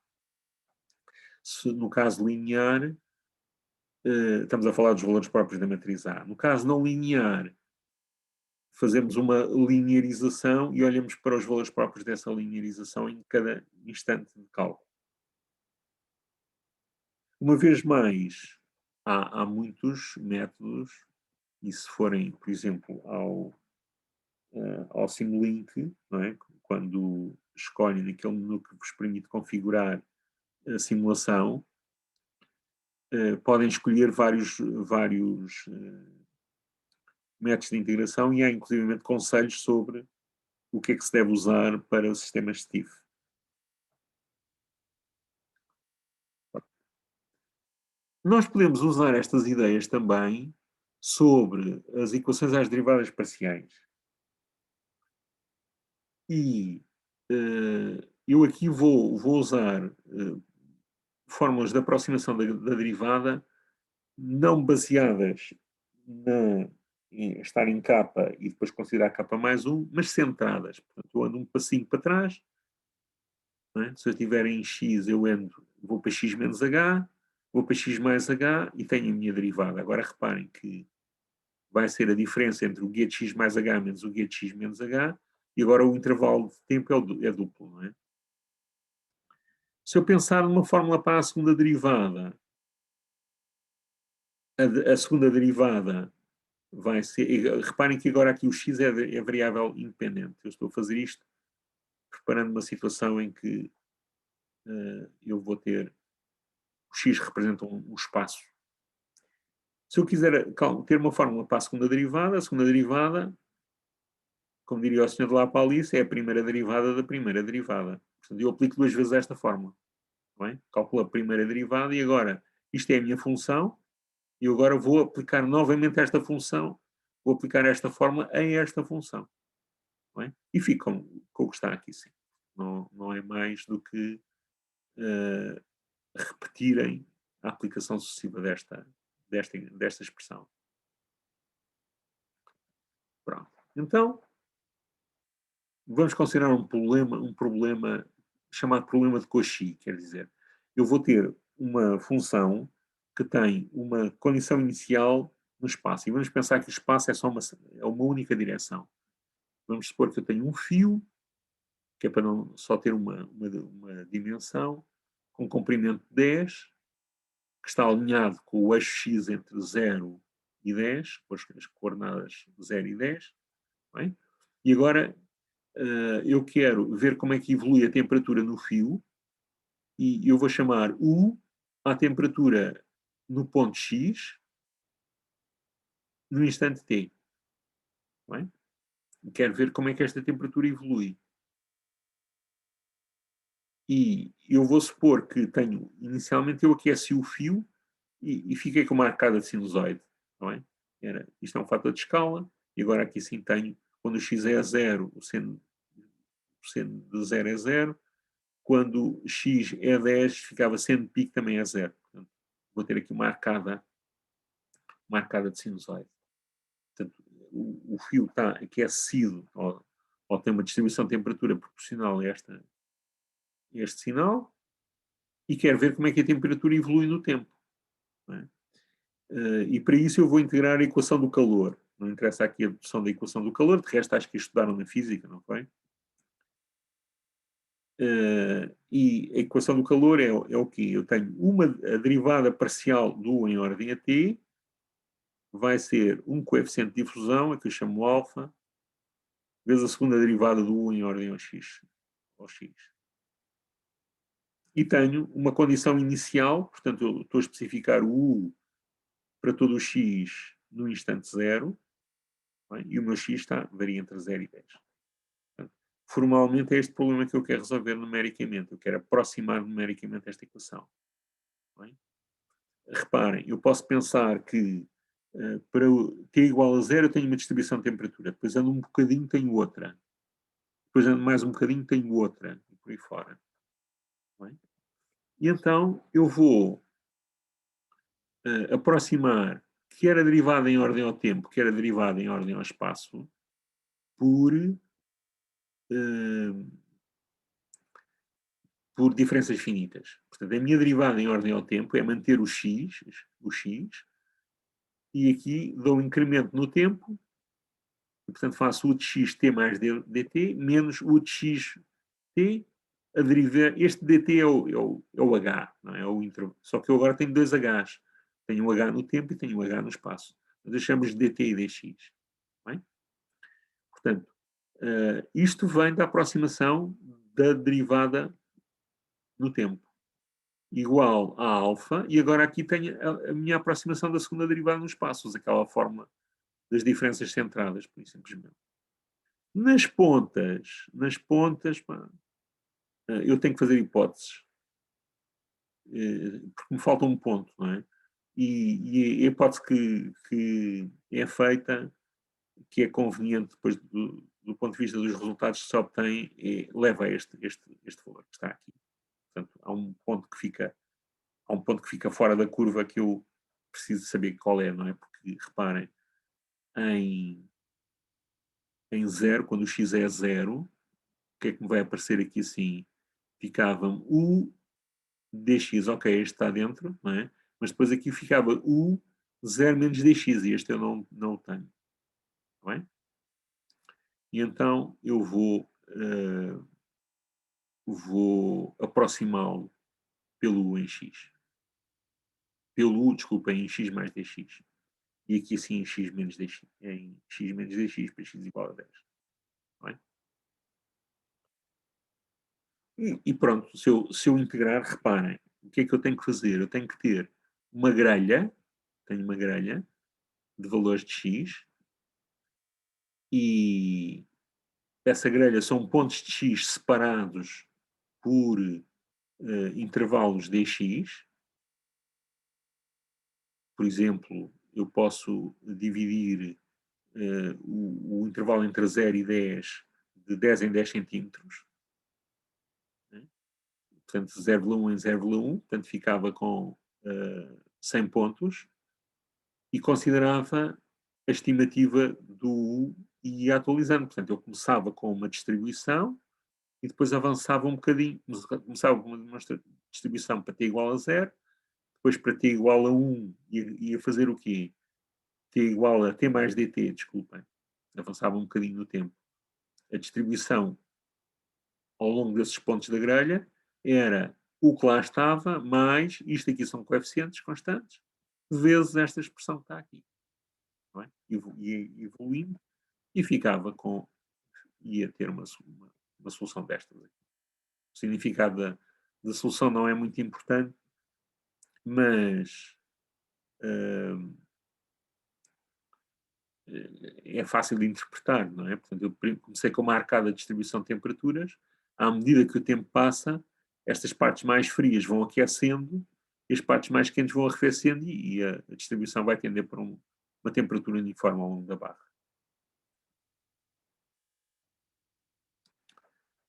No caso linear, estamos a falar dos valores próprios da matriz A. No caso não linear, fazemos uma linearização e olhamos para os valores próprios dessa linearização em cada instante de cálculo. Uma vez mais, há muitos métodos, e se forem, por exemplo, ao Simulink, não é? Quando escolhem aquele menu que vos permite configurar a simulação, podem escolher vários métodos de integração, e há inclusivamente conselhos sobre o que é que se deve usar para o sistema Steve. Nós podemos usar estas ideias também sobre as equações às derivadas parciais. E eu aqui vou usar fórmulas de aproximação da derivada não baseadas em estar em capa e depois considerar capa mais um, mas centradas. Portanto, eu ando um passinho para trás, não é? Se eu estiver em X, vou para X menos H, vou para X mais H e tenho a minha derivada. Agora reparem que vai ser a diferença entre o guia de X mais H menos o guia de X menos H, e agora o intervalo de tempo é duplo, não é? Se eu pensar numa fórmula para a segunda derivada, a segunda derivada vai ser... Reparem que agora aqui o x é variável independente. Eu estou a fazer isto preparando uma situação em que eu vou ter... O x representa um espaço. Se eu quiser ter uma fórmula para a segunda derivada, como diria o senhor de lá para Alice, é a primeira derivada da primeira derivada. Portanto, eu aplico 2 vezes esta fórmula. Não é? Calculo a primeira derivada e agora isto é a minha função e agora vou aplicar novamente esta função, vou aplicar esta fórmula a esta função. Não é? E fico com o que está aqui, sim. Não é mais do que repetirem a aplicação sucessiva desta expressão. Pronto. Então, vamos considerar um problema chamado problema de Cauchy, quer dizer, eu vou ter uma função que tem uma condição inicial no espaço, e vamos pensar que o espaço é uma única direção. Vamos supor que eu tenho um fio, que é para não só ter uma dimensão, com comprimento 10, que está alinhado com o eixo x entre 0 e 10, com as coordenadas 0 e 10, bem? E agora eu quero ver como é que evolui a temperatura no fio, e eu vou chamar U à temperatura no ponto X no instante T. Bem? Quero ver como é que esta temperatura evolui. E eu vou supor que inicialmente eu aqueci o fio e fiquei com uma arcada de sinusoide. Não é? Isto é um fator de escala, e agora aqui sim tenho, quando o x é a 0, o seno de 0 é 0, quando x é 10, ficava seno de pico também é 0. Portanto, vou ter aqui uma arcada de sinusoide. Portanto, o fio está aquecido, ou tem uma distribuição de temperatura proporcional a este sinal, e quero ver como é que a temperatura evolui no tempo. Não é? E para isso eu vou integrar a equação do calor. Não interessa aqui a dedução da equação do calor, de resto acho que estudaram na física, não foi? E a equação do calor é o quê? Eu tenho a derivada parcial do U em ordem a t, vai ser um coeficiente de difusão, que eu chamo alfa, vezes a segunda derivada do U em ordem ao x. E tenho uma condição inicial, portanto eu estou a especificar o U para todo o x no instante 0, bem? E o meu x varia entre 0 e 10. Portanto, formalmente é este problema que eu quero resolver numericamente. Eu quero aproximar numericamente esta equação. Bem? Reparem, eu posso pensar que para t igual a 0 eu tenho uma distribuição de temperatura, depois ando um bocadinho tenho outra, depois ando mais um bocadinho tenho outra, e por aí fora. Bem? E então eu vou aproximar quer a derivada em ordem ao tempo, quer a derivada em ordem ao espaço, por diferenças finitas. Portanto, a minha derivada em ordem ao tempo é manter o x, e aqui dou um incremento no tempo, e, portanto, faço u de x t mais dt, menos u de x t, a derivar. Este dt é o h, não é? É o intervalo. Só que eu agora tenho 2 h's. Tenho um h no tempo e tenho um h no espaço. Nós deixamos de dt e dx. Bem? Portanto, isto vem da aproximação da derivada no tempo, igual a alfa, e agora aqui tenho a minha aproximação da segunda derivada no espaço, aquela forma das diferenças centradas, por simplesmente. Nas pontas, eu tenho que fazer hipóteses, porque me falta um ponto, não é? E a hipótese que é feita, que é conveniente depois do ponto de vista dos resultados que se obtém, leva a este valor que está aqui. Portanto, há um ponto que fica fora da curva que eu preciso saber qual é, não é? Porque, reparem, em 0, quando o x é 0, o que é que me vai aparecer aqui assim? Ficava u dx, ok, este está dentro, não é? Mas depois aqui ficava u 0 menos dx, e este eu não o tenho. Está bem? E então eu vou aproximá-lo pelo u em x. Pelo u, desculpa, em x mais dx. E aqui assim em x menos dx, em x menos dx para x igual a 10. Está bem? E pronto, se eu integrar, reparem, o que é que eu tenho que fazer? Eu tenho que ter uma grelha, tenho uma grelha de valores de x, e essa grelha são pontos de x separados por intervalos dx. Por exemplo, eu posso dividir o intervalo entre 0 e 10 de 10 em 10 centímetros. Né? Portanto, 0,1 em 0,1, portanto ficava com 100 pontos, e considerava a estimativa do U e ia atualizando. Portanto, eu começava com uma distribuição e depois avançava um bocadinho. Começava com uma distribuição para t igual a 0, depois para t igual a 1 ia fazer o quê? T igual a t mais dt, desculpem. Avançava um bocadinho no tempo. A distribuição ao longo desses pontos da grelha era o que lá estava, mais, isto aqui são coeficientes constantes, vezes esta expressão que está aqui. Não é? E evoluindo, e ficava com, ia ter uma solução destas. O significado da solução não é muito importante, mas é fácil de interpretar, não é? Portanto, eu comecei com uma arcada distribuição de temperaturas, à medida que o tempo passa, estas partes mais frias vão aquecendo e as partes mais quentes vão arrefecendo, e a distribuição vai tender para uma temperatura uniforme ao longo da barra.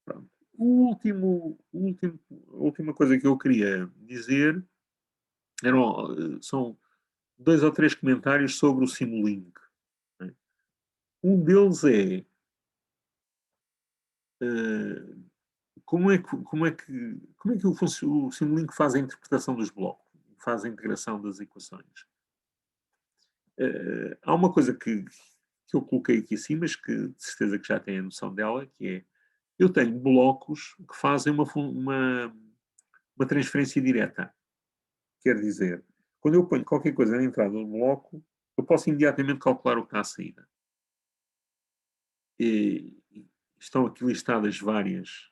Pronto. A última coisa que eu queria dizer são 2 ou 3 comentários sobre o Simulink. Né? Um deles é como é que o Simulink faz a interpretação dos blocos, faz a integração das equações. Há uma coisa que eu coloquei aqui acima, mas que de certeza que já têm a noção dela, que é, eu tenho blocos que fazem uma transferência direta. Quer dizer, quando eu ponho qualquer coisa na entrada do bloco, eu posso imediatamente calcular o que está à saída. E estão aqui listadas vários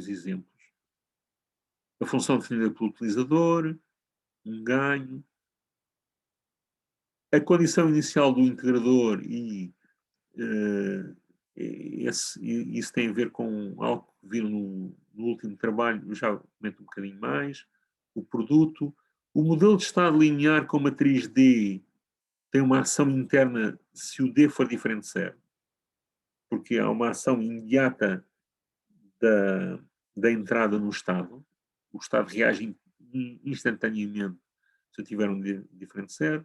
exemplos. A função definida pelo utilizador, um ganho, a condição inicial do integrador, e isso tem a ver com algo que viram no último trabalho, eu já comento um bocadinho mais, o produto, o modelo de estado linear com matriz D tem uma ação interna se o D for diferente de 0, porque há uma ação imediata da entrada no estado, o estado reage instantaneamente se eu tiver um D diferente de 0,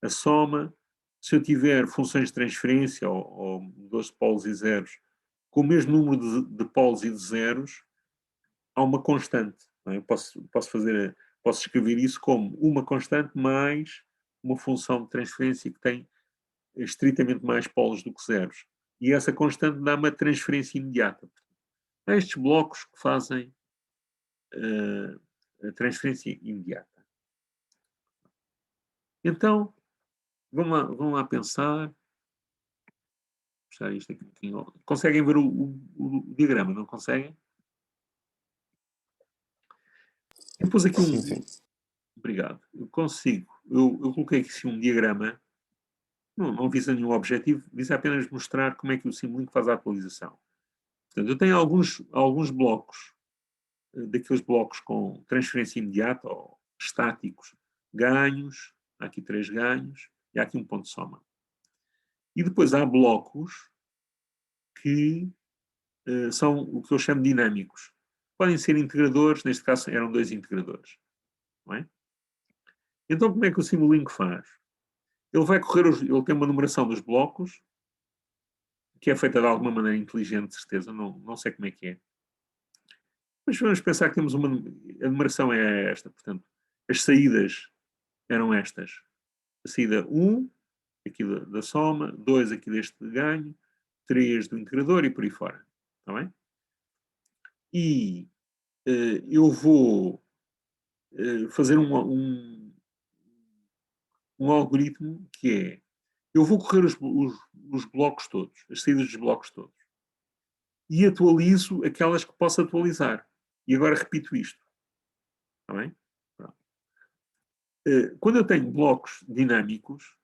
a soma, se eu tiver funções de transferência ou modelo de polos e zeros com o mesmo número de polos e de zeros, há uma constante. Não é? Eu posso escrever isso como uma constante mais uma função de transferência que tem estritamente mais polos do que zeros. E essa constante dá uma transferência imediata. Há estes blocos que fazem a transferência imediata. Então, vamos lá pensar. Puxar isto aqui um pouquinho. Conseguem ver o diagrama, não conseguem? Eu pus aqui Sim. Obrigado. Eu consigo. Eu coloquei aqui um diagrama. Não visa nenhum objetivo, visa apenas mostrar como é que o Simulink faz a atualização. Portanto, eu tenho alguns blocos, daqueles blocos com transferência imediata ou estáticos, ganhos, há aqui 3 ganhos, e há aqui um ponto de soma. E depois há blocos que são o que eu chamo de dinâmicos. Podem ser integradores, neste caso eram 2 integradores. Não é? Então, como é que o Simulink faz? Ele vai correr, ele tem uma numeração dos blocos, que é feita de alguma maneira inteligente, de certeza, não sei como é que é. Mas vamos pensar que temos a numeração é esta, portanto, as saídas eram estas. A saída 1, aqui da soma, 2 aqui deste ganho, 3 do integrador e por aí fora. Está bem? E eu vou fazer um algoritmo que é, eu vou correr os blocos todos, as saídas dos blocos todos, e atualizo aquelas que posso atualizar. E agora repito isto. Está bem? Quando eu tenho blocos dinâmicos,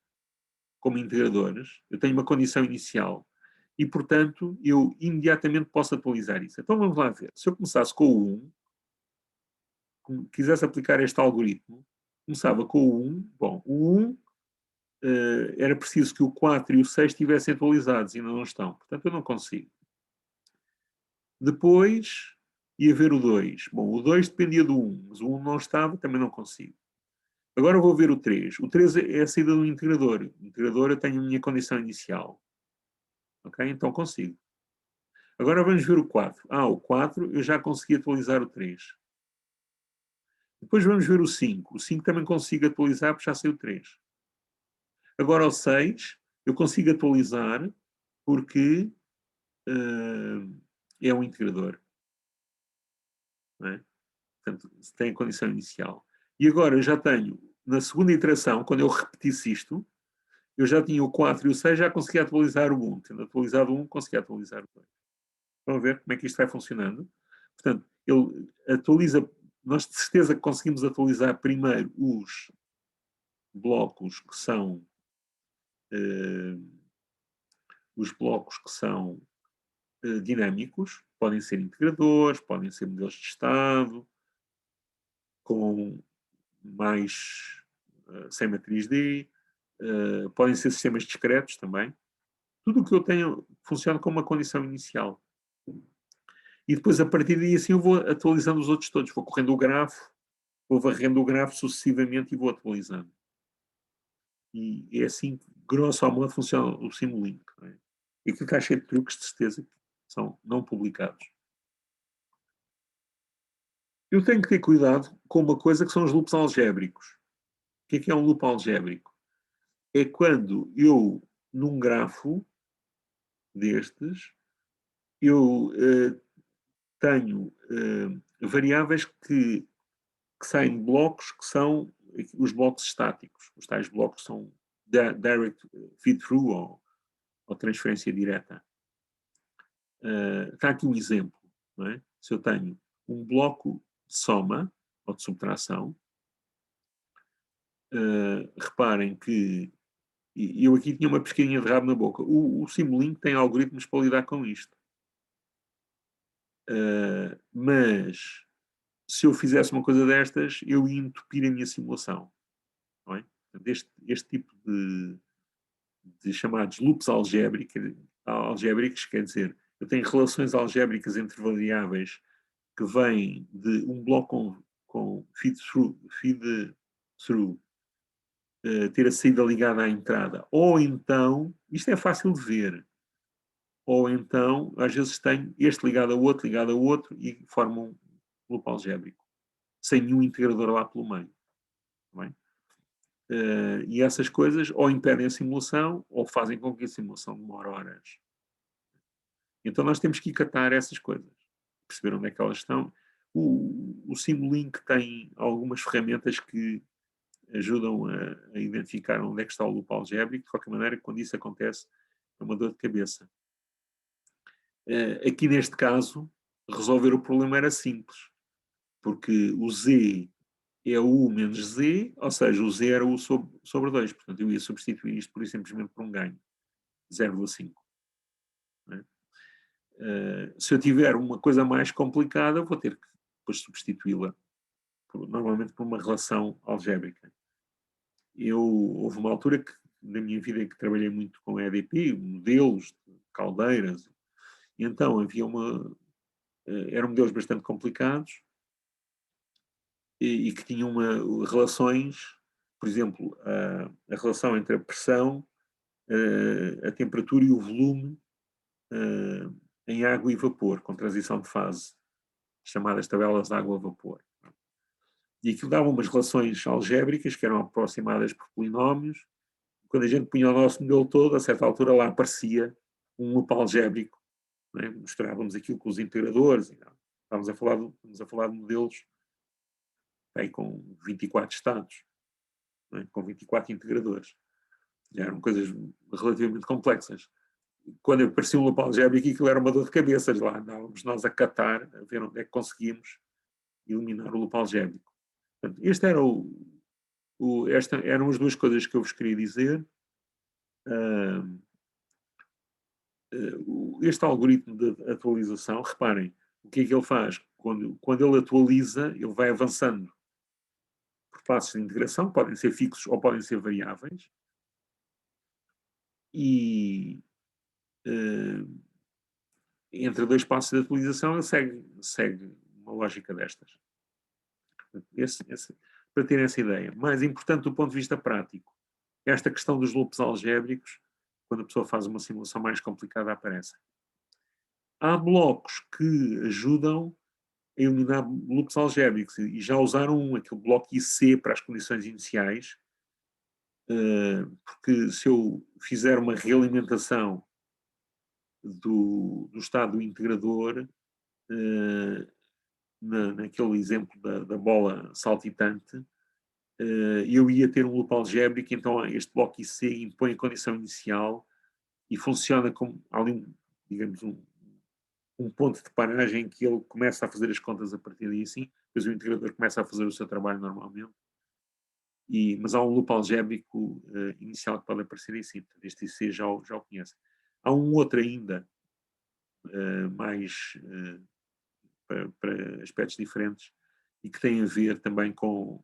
como integradores, eu tenho uma condição inicial e, portanto, eu imediatamente posso atualizar isso. Então vamos lá ver. Se eu começasse com o 1, quisesse aplicar este algoritmo, começava com o 1. Bom, o 1 era preciso que o 4 e o 6 estivessem atualizados e ainda não estão. Portanto, eu não consigo. Depois ia ver o 2. Bom, o 2 dependia do 1, mas o 1 não estava, também não consigo. Agora vou ver o 3. O 3 é a saída do integrador. O integrador eu tenho a minha condição inicial. Ok? Então consigo. Agora vamos ver o 4. O 4 eu já consegui atualizar o 3. Depois vamos ver o 5. O 5 também consigo atualizar porque já sei o 3. Agora o 6 eu consigo atualizar porque é um integrador. Não é? Portanto, tem a condição inicial. E agora eu já tenho, na segunda iteração, quando eu repetisse isto, eu já tinha o 4 e o 6, já conseguia atualizar o 1. Tendo atualizado o 1, conseguia atualizar o 2. Vamos ver como é que isto vai funcionando. Portanto, ele atualiza, nós de certeza que conseguimos atualizar primeiro os blocos que são dinâmicos, podem ser integradores, podem ser modelos de estado, com mais sem matriz D, podem ser sistemas discretos também. Tudo o que eu tenho funciona como uma condição inicial. E depois, a partir daí, assim, eu vou atualizando os outros todos. Vou correndo o grafo, vou varrendo o grafo sucessivamente e vou atualizando. E é assim, grosso modo, funciona o Simulink. Não é? E aquilo está cheio de truques, de certeza, que são não publicados. Eu tenho que ter cuidado com uma coisa que são os loops algébricos. O que é um loop algébrico? É quando eu, num grafo destes, eu tenho variáveis que saem de blocos que são os blocos estáticos. Os tais blocos são direct feed-through ou transferência direta. Está aqui um exemplo. Não é? Se eu tenho um bloco de soma ou de subtração, reparem que eu aqui tinha uma pesquinha de rabo na boca. O Simulink tem algoritmos para lidar com isto. Mas se eu fizesse uma coisa destas, eu ia entupir a minha simulação. Não é? Este tipo de chamados loops algébricos, quer dizer, eu tenho relações algébricas entre variáveis que vêm de um bloco com feed-through, ter a saída ligada à entrada. Ou então, isto é fácil de ver, ou então, às vezes tenho este ligado ao outro e formam um loop algébrico, sem nenhum integrador lá pelo meio. Bem? E essas coisas ou impedem a simulação ou fazem com que a simulação demore horas. Então nós temos que catar essas coisas, perceber onde é que elas estão. O Simulink tem algumas ferramentas que ajudam a identificar onde é que está o loop algébrico. De qualquer maneira, quando isso acontece, é uma dor de cabeça. Aqui neste caso, resolver o problema era simples, porque o Z é o U menos Z, ou seja, o Z era o sobre 2. Portanto, eu ia substituir isto por simplesmente por um ganho, 0,5. Né? Se eu tiver uma coisa mais complicada, vou ter que depois substituí-la normalmente por uma relação algébrica. Houve uma altura na minha vida em que trabalhei muito com EDP, modelos, caldeiras, e então havia eram modelos bastante complicados e que tinham relações, por exemplo, a relação entre a pressão, a temperatura e o volume em água e vapor, com transição de fase, chamadas tabelas de água-vapor. E aquilo dava umas relações algébricas que eram aproximadas por polinómios. Quando a gente punha o nosso modelo todo, a certa altura lá aparecia um loop algébrico, né? Misturávamos aquilo com os integradores. Estávamos a falar de modelos aí, com 24 estados, né? Com 24 integradores. Já eram coisas relativamente complexas. Quando aparecia um loop algébrico, aquilo era uma dor de cabeça. Lá andávamos nós a catar, a ver onde é que conseguíamos eliminar o loop algébrico. Portanto, estas eram as duas coisas que eu vos queria dizer. Este algoritmo de atualização, reparem, o que é que ele faz? Quando ele atualiza, ele vai avançando por passos de integração, podem ser fixos ou podem ser variáveis, e entre dois passos de atualização ele segue uma lógica destas. Para terem essa ideia. Mais importante do ponto de vista prático, esta questão dos loops algébricos, quando a pessoa faz uma simulação mais complicada, aparece. Há blocos que ajudam a eliminar loops algébricos e já usaram aquele bloco IC para as condições iniciais, porque se eu fizer uma realimentação do estado do integrador, naquele exemplo da bola saltitante, eu ia ter um loop algébrico, então este bloco IC impõe a condição inicial e funciona como, digamos, um ponto de paragem que ele começa a fazer as contas a partir daí, assim, depois o integrador começa a fazer o seu trabalho normalmente. Mas há um loop algébrico inicial que pode aparecer em si. Este IC já o conhece. Há um outro ainda, mais para aspectos diferentes, e que tem a ver também com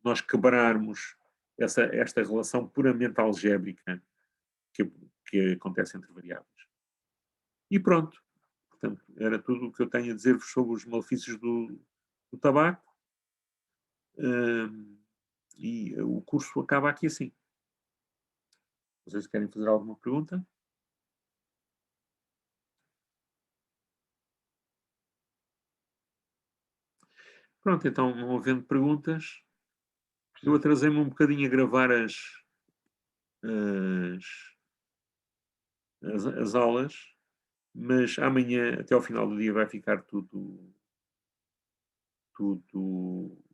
nós quebrarmos esta relação puramente algébrica que acontece entre variáveis. E pronto. Portanto, era tudo o que eu tenho a dizer-vos sobre os malefícios do tabaco. E o curso acaba aqui assim. Vocês querem fazer alguma pergunta? Pronto, então, não havendo perguntas, eu atrasei-me um bocadinho a gravar as aulas, mas amanhã, até ao final do dia, vai ficar tudo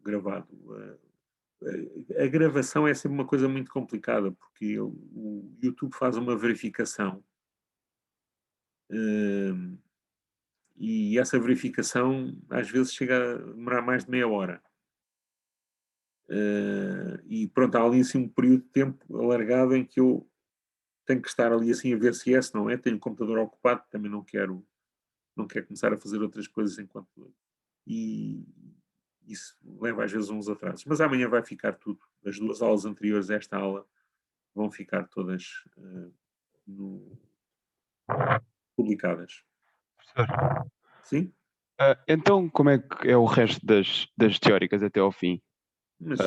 gravado. A gravação é sempre uma coisa muito complicada, porque o YouTube faz uma verificação e essa verificação às vezes chega a demorar mais de meia hora. E pronto, há ali assim um período de tempo alargado em que eu tenho que estar ali assim a ver se é, se não é. Tenho o computador ocupado, também não quero começar a fazer outras coisas enquanto... E isso leva às vezes uns atrasos. Mas amanhã vai ficar tudo. As duas aulas anteriores a esta aula vão ficar todas publicadas. Professor, Sim? então como é que é o resto das teóricas até ao fim? Mas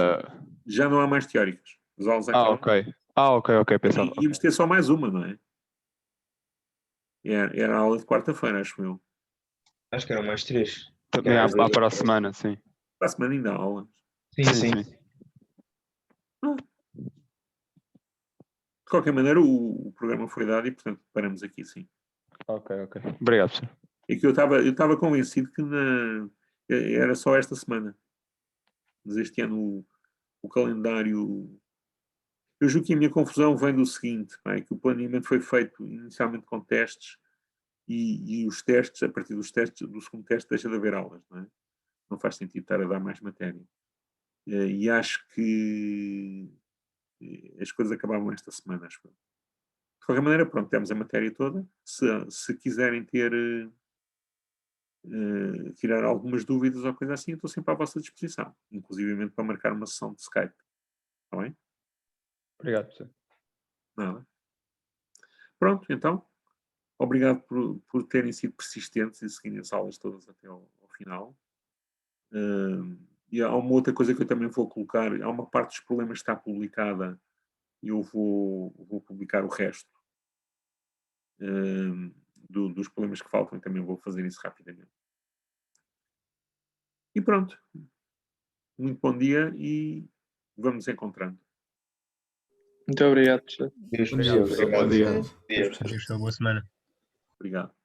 já não há mais teóricas. As aulas acabam. ok, pensava. Íamos ter só mais uma, não é? Era a aula de quarta-feira, acho eu. Acho que eram mais 3. Também há para a semana, sim. Para a semana ainda há aulas. Sim. De qualquer maneira, o programa foi dado e, portanto, paramos aqui, sim. Ok. Obrigado, professor. É que eu estava convencido que era só esta semana. Mas este ano o calendário... Eu julgo que a minha confusão vem do seguinte, é que o planeamento foi feito inicialmente com testes e os testes, a partir dos testes, do segundo teste deixa de haver aulas, não é? Não faz sentido estar a dar mais matéria. E acho que as coisas acabavam esta semana, acho eu. De qualquer maneira, pronto, temos a matéria toda. Se quiserem tirar algumas dúvidas ou coisa assim, eu estou sempre à vossa disposição, inclusivamente para marcar uma sessão de Skype. Está bem? Obrigado, professor. Nada. Pronto, então, obrigado por terem sido persistentes e seguirem as aulas todas até ao final. E há uma outra coisa que eu também vou colocar, há uma parte dos problemas que está publicada e eu vou publicar o resto dos problemas que faltam, também vou fazer isso rapidamente. E pronto. Muito bom dia e vamos encontrando. Muito obrigado. Deus Bom dia. obrigado. Obrigado. Boa semana. Obrigado.